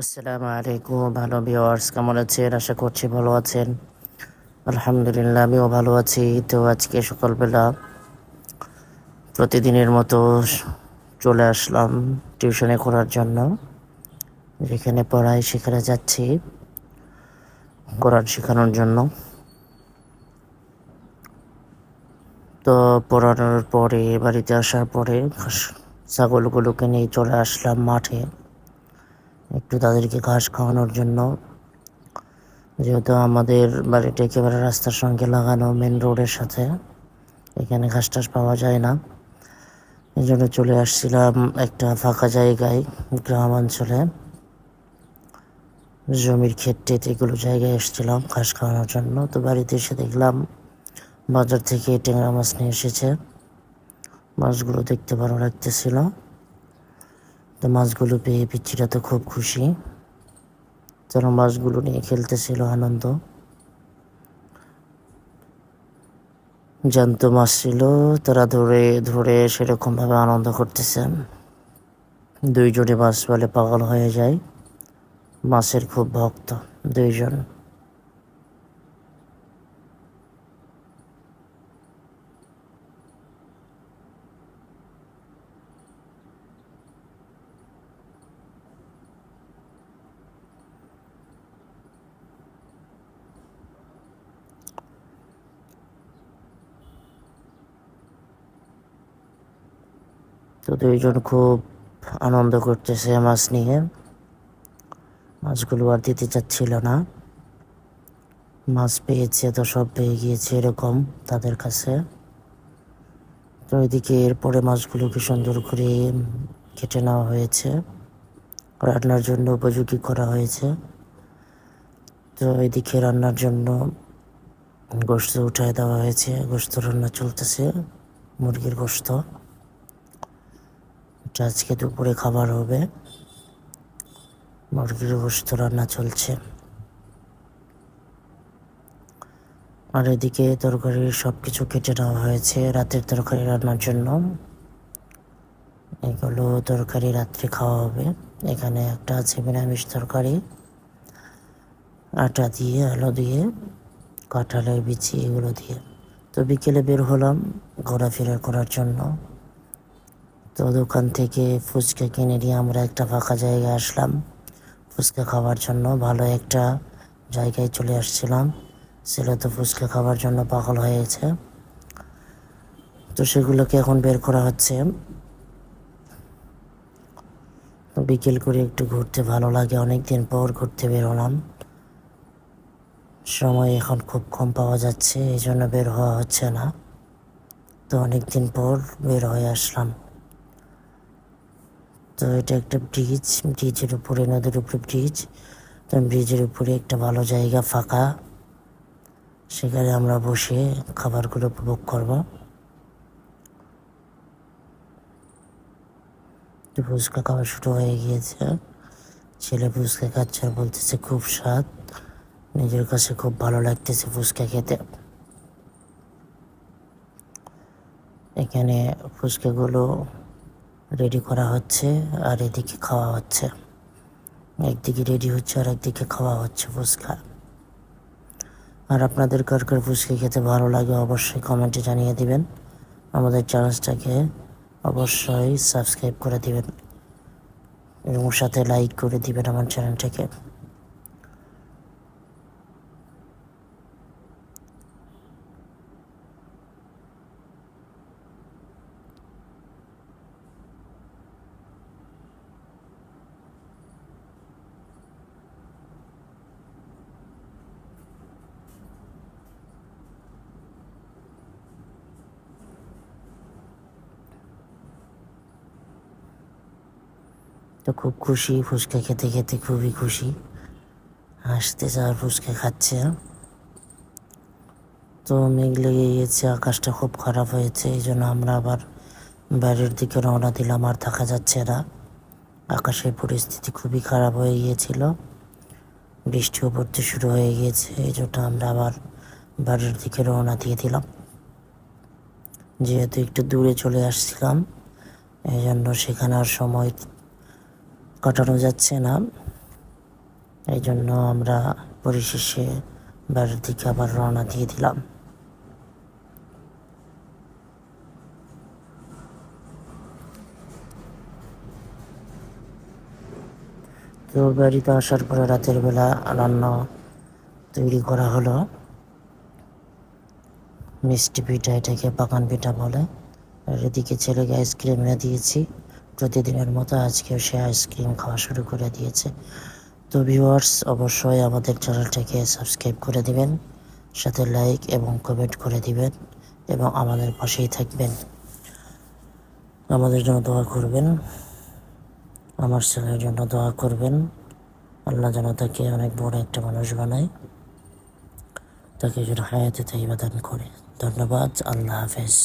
আসসালামু আলাইকুম। ভালো ভিউয়ার্স, কেমন আছেন? আশা করছি ভালো আছেন। আলহামদুলিল্লাহ, আমিও ভালো আছি। তো আজকে সকালবেলা প্রতিদিনের মতো চলে আসলাম টিউশনে করার জন্য। যেখানে পড়াই সেখানে যাচ্ছি কোরআন শেখানোর জন্য। তো পড়ানোর পরে বাড়িতে আসার পরে ছাগলগুলোকে নিয়ে চলে আসলাম মাঠে একটু তাদেরকে ঘাস খাওয়ানোর জন্য। যেহেতু আমাদের বাড়িটা একেবারে রাস্তার সঙ্গে লাগানো, মেন রোডের সাথে, এখানে ঘাস টাস পাওয়া যায় না। এই জন্য চলে আসছিলাম একটা ফাঁকা জায়গায়, গ্রাম অঞ্চলে জমির ক্ষেত টেত এগুলো জায়গায় এসেছিলাম ঘাস খাওয়ানোর জন্য। তো বাড়িতে এসে দেখলাম বাজার থেকে ট্যাংরা মাছ নিয়ে এসেছে। মাছগুলো দেখতে ভালো লাগতেছিল। তো মাছগুলো পেয়ে পিচ্চিটা তো খুব খুশি, যেন মাছগুলো নিয়ে খেলতেছিল আনন্দ। জ্যান্ত মাছ ছিল, তারা ধরে ধরে সেরকমভাবে আনন্দ করতেছে। দুইজনে মাছ বলে পাগল হয়ে যায়, মাছের খুব ভক্ত দুইজন। তো দুইজন খুব আনন্দ করতেছে মাছ নিয়ে। মাছগুলো আর দিতে চাচ্ছিল না, মাছ পেয়েছে তো সব পেয়ে গিয়েছে এরকম তাদের কাছে। তো এদিকে এরপরে মাছগুলোকে সুন্দর করে কেটে নেওয়া হয়েছে, রান্নার জন্য উপযোগী করা হয়েছে। তো এদিকে রান্নার জন্য গোশত উঠায় দেওয়া হয়েছে, গোশত রান্না চলতেছে, মুরগির গোশত। এটা আজকে দুপুরে খাবার হবে, মুরগির গোশত রান্না চলছে। আর এদিকে তরকারির সব কিছু কেটে নেওয়া হয়েছে রাতের তরকারি রান্নার জন্য। এগুলো তরকারি রাত্রে খাওয়া হবে। এখানে একটা আছে নিরামিষ তরকারি, আটা দিয়ে, আলু দিয়ে, কাঁঠালের বিচি এগুলো দিয়ে। তো বিকেলে বের হলাম ঘোরাফেরা করার জন্য। তো দোকান থেকে ফুচকা কিনে নিয়ে আমরা একটা ফাঁকা জায়গায় আসলাম ফুচকা খাওয়ার জন্য। ভালো একটা জায়গায় চলে আসছিলাম, ছেলে তো ফুচকা খাওয়ার জন্য পাগল হয়েছে। তো সেগুলোকে এখন বের করা হচ্ছে। বিকেল করে একটু ঘুরতে ভালো লাগে, অনেকদিন পর ঘুরতে বের হলাম। সময় এখন খুব কম পাওয়া যাচ্ছে, এই জন্য বের হওয়া হচ্ছে না। তো অনেকদিন পর বের হয়ে আসলাম। তো এটা একটা ব্রিজ, ব্রিজের উপরে, নদীর উপরে ব্রিজ। তো ব্রিজের উপরে একটা ভালো জায়গা ফাঁকা, সেখানে আমরা বসে খাবারগুলো উপভোগ করব। তো ফুচকা খাওয়া শুরু হয়ে গিয়েছে, ছেলে ফুচকা খাচ্ছে আর বলতেছে খুব স্বাদ, নিজের কাছে খুব ভালো লাগতেছে ফুচকা খেতে। এখানে ফুচকাগুলো রেডি করা হচ্ছে আর এদিকে খাওয়া হচ্ছে। একদিকে রেডি হচ্ছে আর একদিকে খাওয়া হচ্ছে ফুচকা। আর আপনাদের কার কার ফুচকা খেতে ভালো লাগে অবশ্যই কমেন্টে জানিয়ে দিবেন। আমাদের চ্যানেলটাকে অবশ্যই সাবস্ক্রাইব করে দিবেন এবং সাথে লাইক করে দিবেন আমার চ্যানেলটাকে। তো খুব খুশি, ফুচকা খেতে খেতে খুবই খুশি, হাসতে যাওয়ার ফুচকা খাচ্ছে। তো মেঘ লেগে গিয়েছে, আকাশটা খুব খারাপ হয়েছে, এই জন্য আমরা আবার বাইরের দিকে রওনা দিলাম। আর থাকা যাচ্ছে না, আকাশের পরিস্থিতি খুবই খারাপ হয়ে গিয়েছিল, বৃষ্টিও পড়তে শুরু হয়ে গিয়েছে। এই জন্য আমরা আবার বাড়ির দিকে রওনা দিয়ে দিলাম। যেহেতু একটু দূরে চলে আসছিলাম, এই জন্য সেখানে আর সময় কাটানো যাচ্ছে না। এই জন্য আমরা পরিশেষে বাড়ির দিকে আবার রওনা দিয়ে দিলাম। তো বাড়িতে আসার পরে রাতের বেলা রান্না তৈরি করা হলো মিষ্টি পিঠা, এটাকে বাগান পিঠা বলে। আর এদিকে ছেলেকে আইসক্রিম এনে দিয়েছি, প্রতিদিনের মতো আজকেও সে আইসক্রিম খাওয়া শুরু করে দিয়েছে। তো ভিউয়ার্স, অবশ্যই আমাদের চ্যানেলটাকে সাবস্ক্রাইব করে দিবেন, সাথে লাইক এবং কমেন্ট করে দিবেন এবং আমাদের পাশেই থাকবেন। আমাদের জন্য দোয়া করবেন, আমার ছেলের জন্য দোয়া করবেন। আল্লাহ যেন তাকে অনেক বড় একটা মানুষ বানায়, তাকে যেন হায়াতে তাইবা দান করে। ধন্যবাদ। আল্লাহ হাফেজ।